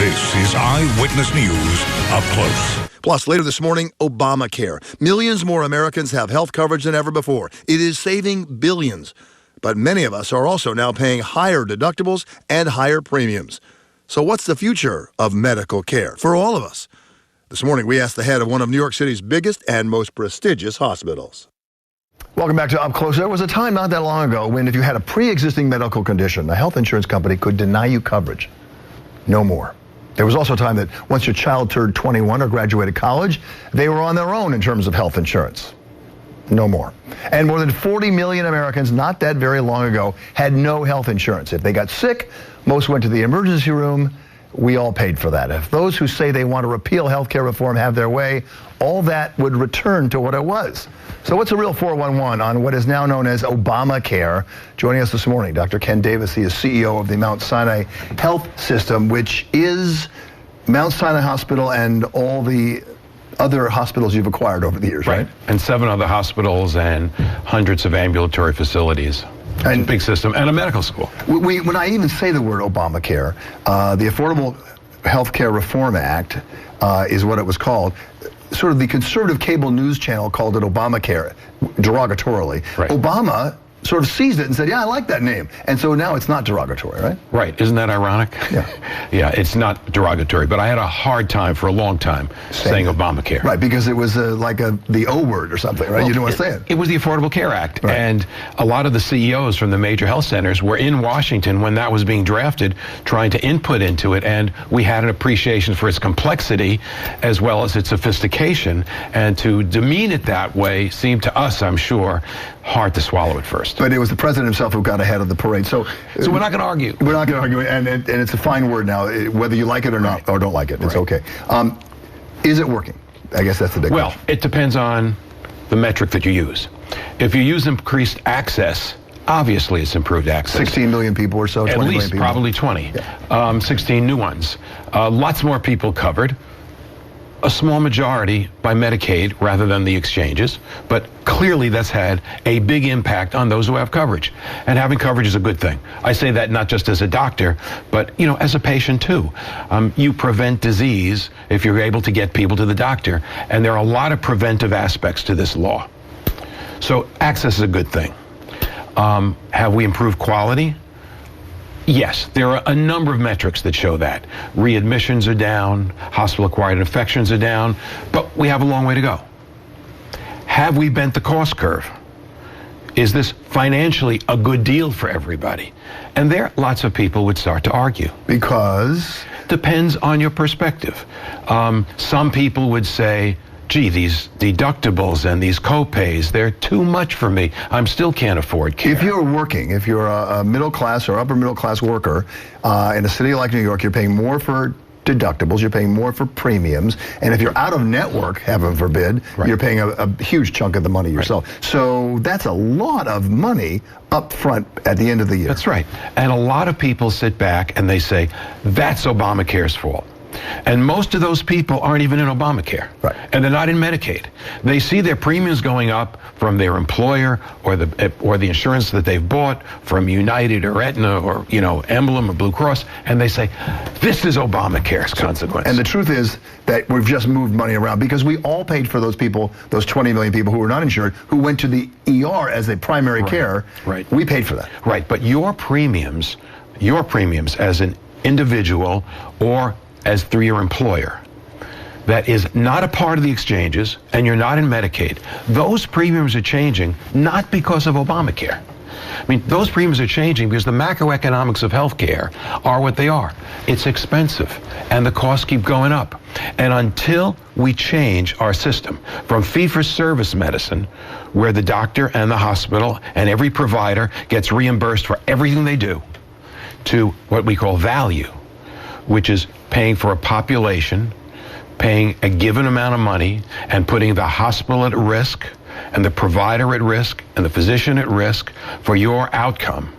This is Eyewitness News up close. Plus, later this morning, Obamacare. Millions more Americans have health coverage than ever before. It is saving billions. But many of us are also now paying higher deductibles and higher premiums. So what's the future of medical care for all of us? This morning, we asked the head of one of New York City's biggest and most prestigious hospitals. Welcome back to Up Close. There was a time not that long ago when if you had a pre-existing medical condition, a health insurance company could deny you coverage. No more. There was also a time that once your child turned 21 or graduated college, they were on their own in terms of health insurance. No more. And more than 40 million Americans not that very long ago had no health insurance. If they got sick, most went to the emergency room. We all paid for that. If those who say they want to repeal health care reform have their way, all that would return to what it was. So what's a real 411 on what is now known as Obamacare? Joining us this morning, Dr. Ken Davis. He is CEO of the Mount Sinai Health System, which is Mount Sinai Hospital and all the other hospitals you've acquired over the years, right? And 7 other hospitals and hundreds of ambulatory facilities. It's a big system and a medical school. When I even say the word Obamacare, the Affordable Health Care Reform Act is what it was called. Sort of the conservative cable news channel called it Obamacare, derogatorily. Right. Obama sort of seized it and said, yeah, I like that name. And so now it's not derogatory, right? Right. Isn't that ironic? Yeah. Yeah, it's not derogatory, but I had a hard time for a long time saying Obamacare. Right, because it was the O word or something, right? Well, you didn't want to say it. It was the Affordable Care Act. Right. And a lot of the CEOs from the major health centers were in Washington when that was being drafted, trying to input into it. And we had an appreciation for its complexity as well as its sophistication. And to demean it that way seemed to us, I'm sure, hard to swallow at first. But it was the president himself who got ahead of the parade. So we're not going to argue. We're not going to argue. And it's a fine word now, whether you like it or not, or don't like it. It's okay. Is it working? I guess that's the big question. Well, it depends on the metric that you use. If you use increased access, obviously it's improved access. 16 million people or so, 20 million people. Probably 20. Yeah. 16 new ones. Lots more people covered. A small majority by Medicaid rather than the exchanges, but clearly that's had a big impact on those who have coverage. And having coverage is a good thing. I say that not just as a doctor, but as a patient too. You prevent disease if you're able to get people to the doctor, and there are a lot of preventive aspects to this law. So access is a good thing. Have we improved quality? Yes, there are a number of metrics that show that. Readmissions are down, hospital-acquired infections are down, but we have a long way to go. Have we bent the cost curve? Is this financially a good deal for everybody? And there, lots of people would start to argue. Because? Depends on your perspective. Some people would say, gee, these deductibles and these co-pays, they're too much for me. I still can't afford care. If you're working, if you're a middle class or upper middle class worker in a city like New York, you're paying more for deductibles, you're paying more for premiums, and if you're out of network, heaven forbid, you're paying a huge chunk of the money yourself. Right. So that's a lot of money up front at the end of the year. That's right. And a lot of people sit back and they say, that's Obamacare's fault. And most of those people aren't even in Obamacare. Right. And they're not in Medicaid. They see their premiums going up from their employer or the insurance that they've bought from United or Aetna or Emblem or Blue Cross, and they say, this is Obamacare's consequence. And the truth is that we've just moved money around because we all paid for those people, those 20 million people who were not insured, who went to the ER as a primary care. Right. We paid for that. Right. But your premiums as an individual or as through your employer, that is not a part of the exchanges, and you're not in Medicaid, those premiums are changing not because of Obamacare. I mean, those premiums are changing because the macroeconomics of healthcare are what they are. It's expensive, and the costs keep going up. And until we change our system from fee-for-service medicine, where the doctor and the hospital and every provider gets reimbursed for everything they do, to what we call value, which is paying for a population, paying a given amount of money, and putting the hospital at risk, and the provider at risk, and the physician at risk for your outcome.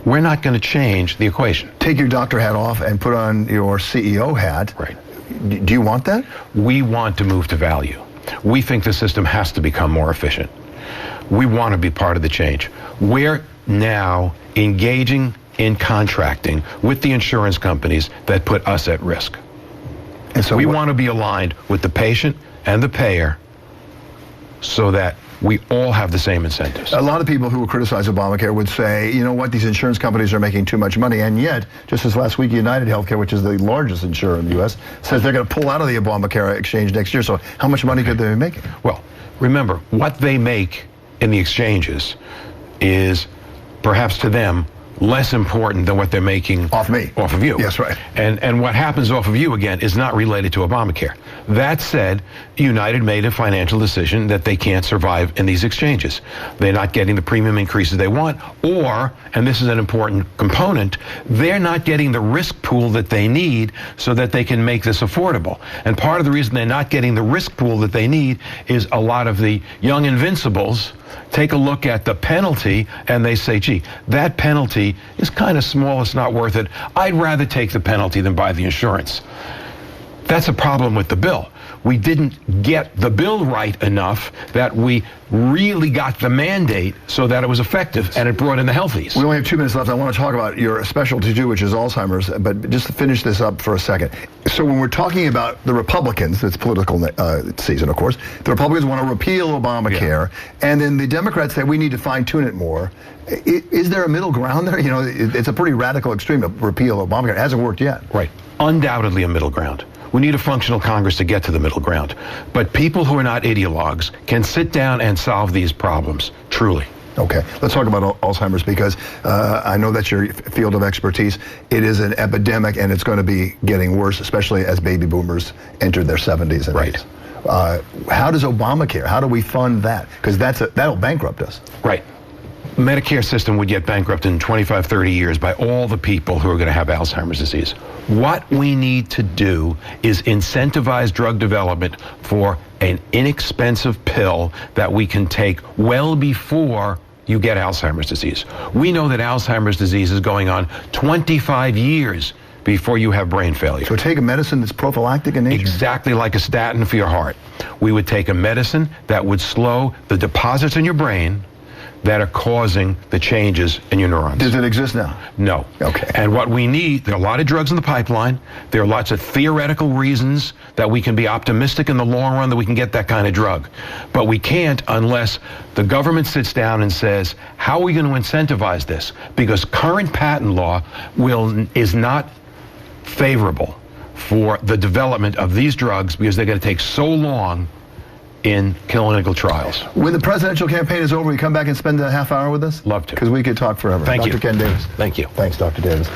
We're not going to change the equation. Take your doctor hat off and put on your CEO hat. Right. Do you want that? We want to move to value. We think the system has to become more efficient. We want to be part of the change. We're now engaging in contracting with the insurance companies that put us at risk. And so we want to be aligned with the patient and the payer so that we all have the same incentives. A lot of people who criticize Obamacare would say, you know what, these insurance companies are making too much money. And yet, just this last week, United Healthcare, which is the largest insurer in the U.S., says they're going to pull out of the Obamacare exchange next year. So how much money could they be making? Well, remember, what they make in the exchanges is perhaps to them less important than what they're making off me. Off of you. Yes, right. And what happens off of you, again, is not related to Obamacare. That said, United made a financial decision that they can't survive in these exchanges. They're not getting the premium increases they want, or, and this is an important component, they're not getting the risk pool that they need so that they can make this affordable. And part of the reason they're not getting the risk pool that they need is a lot of the young invincibles take a look at the penalty and they say, gee, that penalty is kind of small, it's not worth it. I'd rather take the penalty than buy the insurance. That's a problem with the bill. We didn't get the bill right enough that we really got the mandate so that it was effective and it brought in the healthies. We only have 2 minutes left. I want to talk about your specialty too, which is Alzheimer's, but just to finish this up for a second. So when we're talking about the Republicans, it's political season, of course, the Republicans want to repeal Obamacare, and then the Democrats say we need to fine-tune it more. Is there a middle ground there? You know, it's a pretty radical extreme to repeal Obamacare. It hasn't worked yet. Right. Undoubtedly a middle ground. We need a functional Congress to get to the middle ground. But people who are not ideologues can sit down and solve these problems, truly. Okay, let's talk about Alzheimer's because I know that's your field of expertise. It is an epidemic and it's going to be getting worse, especially as baby boomers enter their 70s and 80s. How does Obamacare, how do we fund that? Because that'll bankrupt us. Right. Medicare system would get bankrupted in 25, 30 years by all the people who are going to have Alzheimer's disease. What we need to do is incentivize drug development for an inexpensive pill that we can take well before you get Alzheimer's disease. We know that Alzheimer's disease is going on 25 years before you have brain failure. So take a medicine that's prophylactic in nature? Exactly like a statin for your heart. We would take a medicine that would slow the deposits in your brain that are causing the changes in your neurons. Does it exist now? No. Okay. And what we need, there are a lot of drugs in the pipeline. There are lots of theoretical reasons that we can be optimistic in the long run that we can get that kind of drug. But we can't unless the government sits down and says, how are we going to incentivize this? Because current patent law is not favorable for the development of these drugs because they're going to take so long in clinical trials. When the presidential campaign is over, you come back and spend a half hour with us? Love to. Because we could talk forever. Thank you. Dr. Ken Davis. Thank you. Thanks, Dr. Davis.